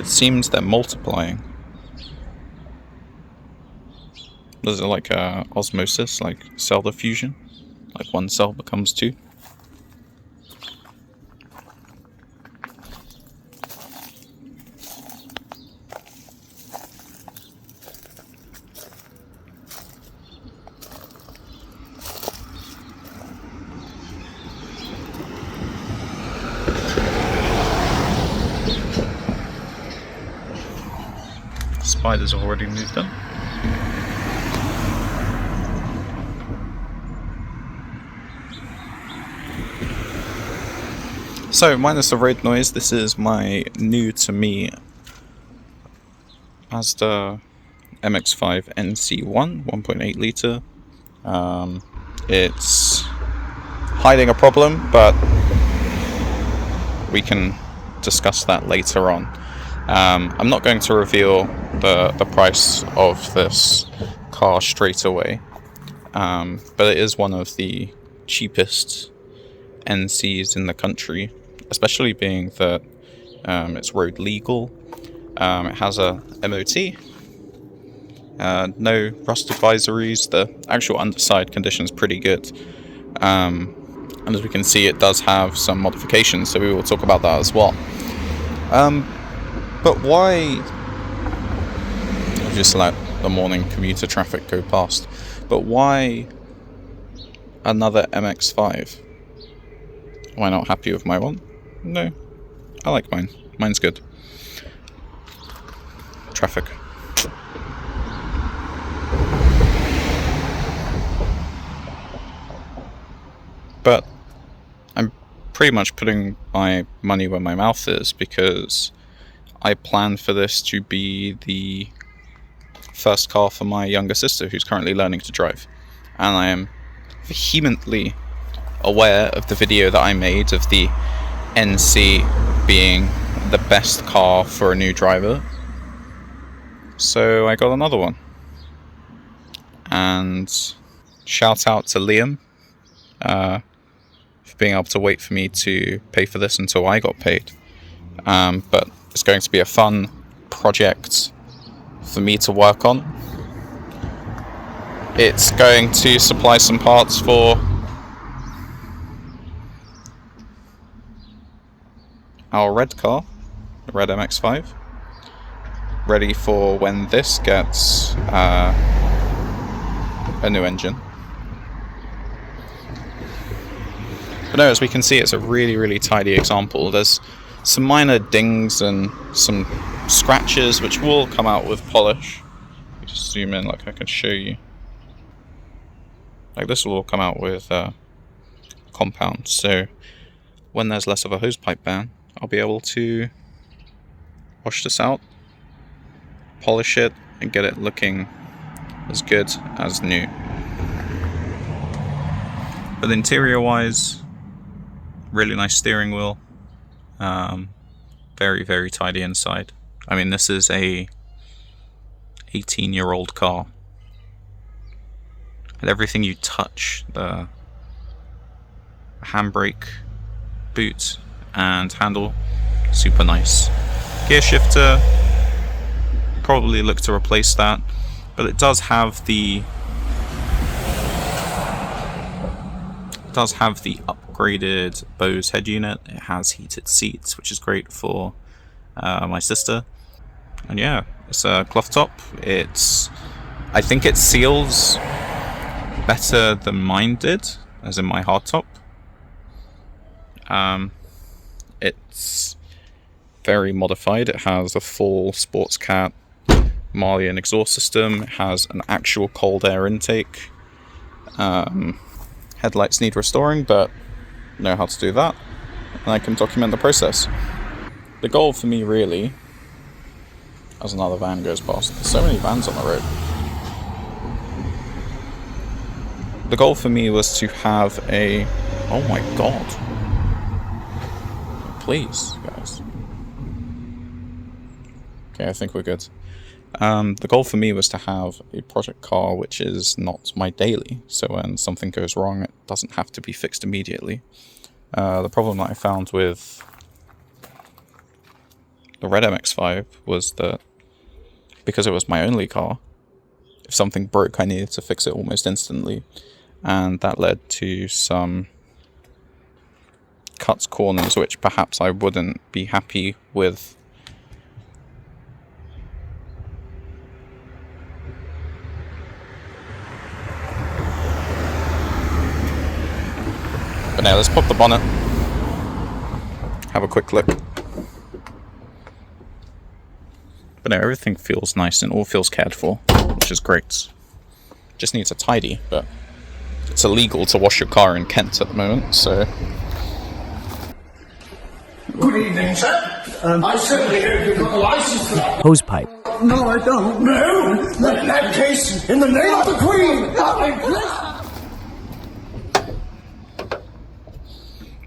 It seems they're multiplying. Is it like osmosis, like cell diffusion? Like one cell becomes two? Spiders have already moved in. So, minus the road noise, this is my new to me Mazda MX-5 NC1, 1.8 litre. It's hiding a problem, but we can discuss that later on. I'm not going to reveal the price of this car straight away, but it is one of the cheapest NCs in the country, especially being that it's road legal. It has a MOT, no rust advisories, the actual underside condition is pretty good, and as we can see it does have some modifications, so we will talk about that as well. But why... I'll just let the morning commuter traffic go past, but why another MX-5? Am I not happy with my one? No, I like mine. Mine's good. Traffic. But I'm pretty much putting my money where my mouth is, because I plan for this to be the first car for my younger sister, who's currently learning to drive. And I am vehemently aware of the video that I made of the NC being the best car for a new driver. So I got another one. And shout out to Liam for being able to wait for me to pay for this until I got paid. But it's going to be a fun project for me to work on. It's going to supply some parts for our red car, the red MX-5, ready for when this gets a new engine. But no, as we can see, it's a really, really tidy example. There's some minor dings and some scratches which will come out with polish. You just zoom in, like I can show you. Like this will all come out with compound. So when there's less of a hosepipe ban, I'll be able to wash this out, polish it, and get it looking as good as new. But interior wise, really nice steering wheel. Very, very tidy inside. I mean, this is a 18-year-old car. And everything you touch, the handbrake, boot, and handle, super nice. Gear shifter, probably look to replace that, but it does have the upgraded Bose head unit. It has heated seats, which is great for my sister. And yeah, it's a cloth top. I think it seals better than mine did, as in my hardtop. It's very modified. It has a full sports cat Marlian exhaust system. It has an actual cold air intake. Headlights need restoring, but know how to do that, and I can document the process. The goal for me, really, as another van goes past, there's so many vans on the road. The goal for me was to have a... Oh my god. Please, guys. Okay, I think we're good. The goal for me was to have a project car which is not my daily, so when something goes wrong, it doesn't have to be fixed immediately. The problem that I found with the red MX-5 was that because it was my only car, if something broke I needed to fix it almost instantly, and that led to some cuts, corners, which perhaps I wouldn't be happy with. But now let's pop the bonnet, have a quick look. But no, everything feels nice and all feels cared for, which is great. Just needs a tidy, but it's illegal to wash your car in Kent at the moment, so... Good evening, sir. I certainly hope you've got the license for that. Hose pipe. No, I don't. No! In that case, in the name of the Queen!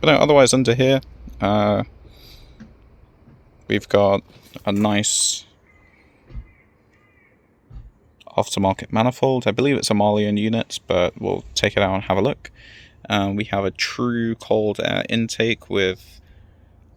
But no, otherwise under here, we've got a nice aftermarket manifold. I believe it's a Marlian unit, but we'll take it out and have a look. We have a true cold air intake with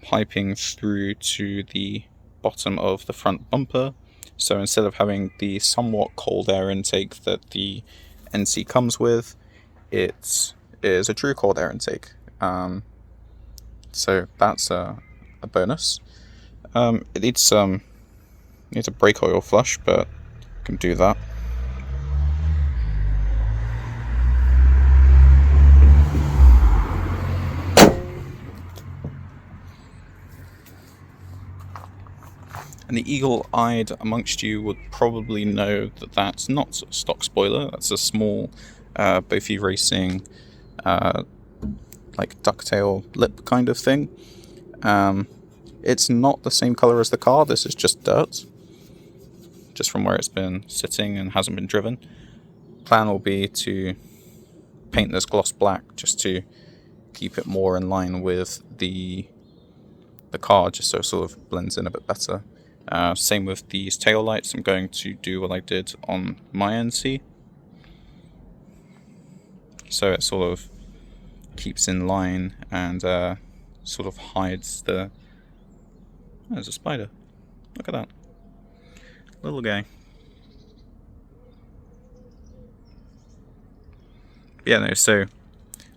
piping through to the bottom of the front bumper. So instead of having the somewhat cold air intake that the NC comes with, it is a true cold air intake. So that's a bonus. It needs a brake oil flush, but can do that. And the eagle-eyed amongst you would probably know that that's not a stock spoiler. That's a small Bofi Racing like ducktail lip kind of thing. It's not the same color as the car. This is just dirt, just from where it's been sitting and hasn't been driven. Plan will be to paint this gloss black just to keep it more in line with the car, just so it sort of blends in a bit better. Same with these tail lights. I'm going to do what I did on my NC, so it sort of keeps in line and sort of hides the... Oh, there's a spider. Look at that. Little guy. Yeah, no, so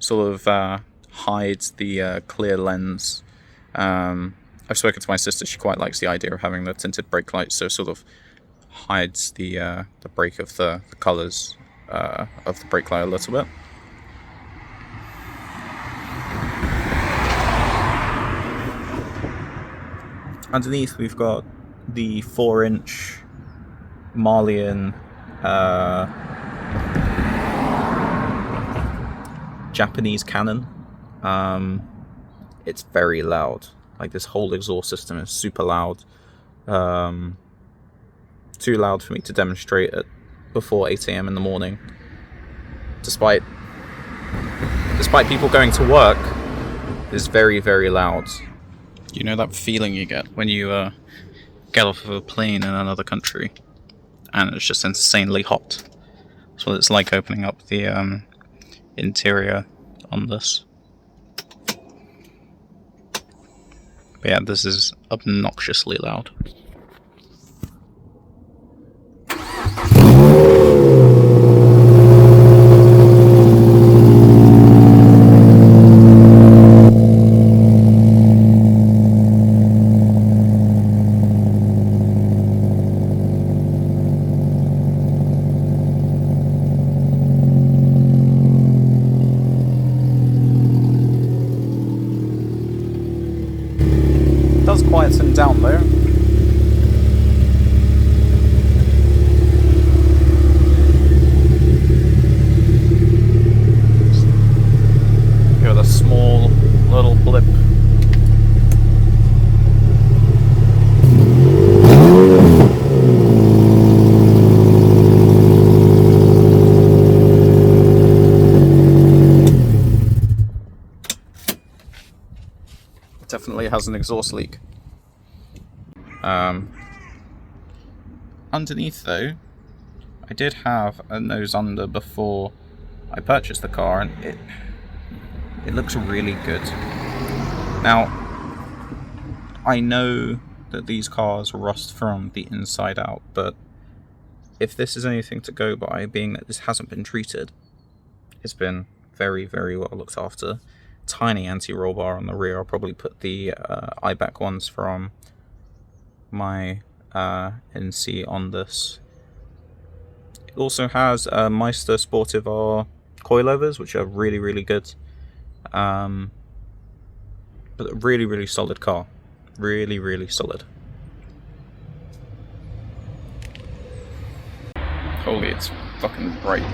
sort of hides the clear lens. I've spoken to my sister, she quite likes the idea of having the tinted brake lights, so sort of hides the brake of the colours of the brake light a little bit. Underneath we've got the 4-inch Marlian Japanese cannon. It's very loud. Like, this whole exhaust system is super loud. Too loud for me to demonstrate it before 8 AM in the morning. Despite people going to work, it's very, very loud. You know that feeling you get when you get off of a plane in another country and it's just insanely hot? That's what it's like opening up the interior on this. But yeah, this is obnoxiously loud. Does quieten down though. Give it a small little blip. Definitely has an exhaust leak. Underneath though, I did have a nose under before I purchased the car, and it looks really good. Now, I know that these cars rust from the inside out, but if this is anything to go by, being that this hasn't been treated, it's been very, very well looked after. Tiny anti-roll bar on the rear. I'll probably put the IBAC ones from my NC on this. It also has Mazda Sportive R coilovers, which are really, really good. But a really, really solid car. Really, really solid. Holy, it's fucking bright.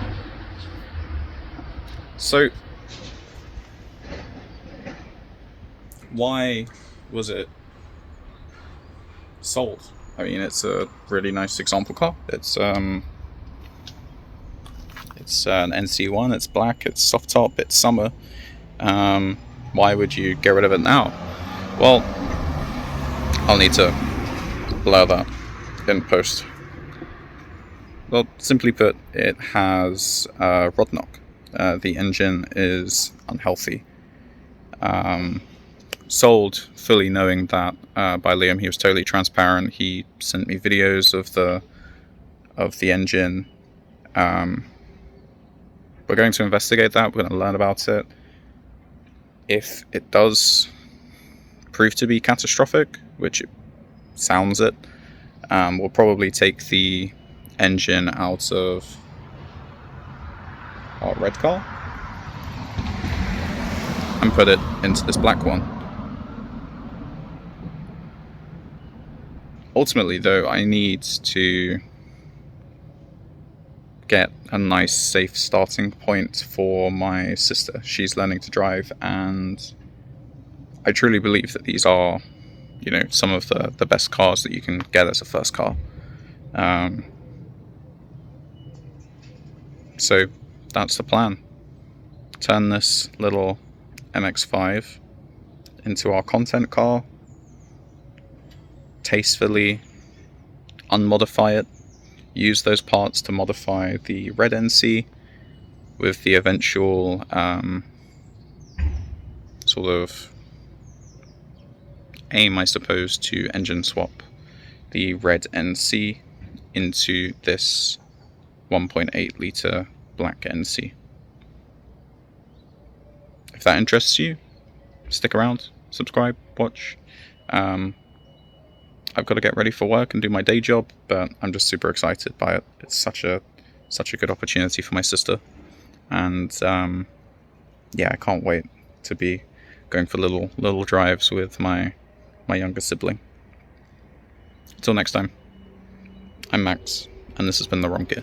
So, why was it sold? I mean, it's a really nice example car. It's an NC1, it's black, it's soft top, it's summer. Why would you get rid of it now? Well, I'll need to blur that in post. Well, simply put, it has rod knock. The engine is unhealthy. Sold fully knowing that by Liam. He was totally transparent. He sent me videos of the engine. We're going to investigate that. We're going to learn about it. If it does prove to be catastrophic, which it sounds it, we'll probably take the engine out of our red car and put it into this black one. Ultimately, though, I need to get a nice, safe starting point for my sister. She's learning to drive, and I truly believe that these are, you know, some of the best cars that you can get as a first car. So that's the plan. Turn this little MX-5 into our content car, tastefully unmodify it, use those parts to modify the red NC with the eventual sort of aim, I suppose, to engine swap the red NC into this 1.8 litre black NC. If that interests you, stick around, subscribe, watch. I've got to get ready for work and do my day job, but I'm just super excited by it. It's such a good opportunity for my sister, and yeah, I can't wait to be going for little drives with my younger sibling. Until next time, I'm Max, and this has been The Wrong Gear.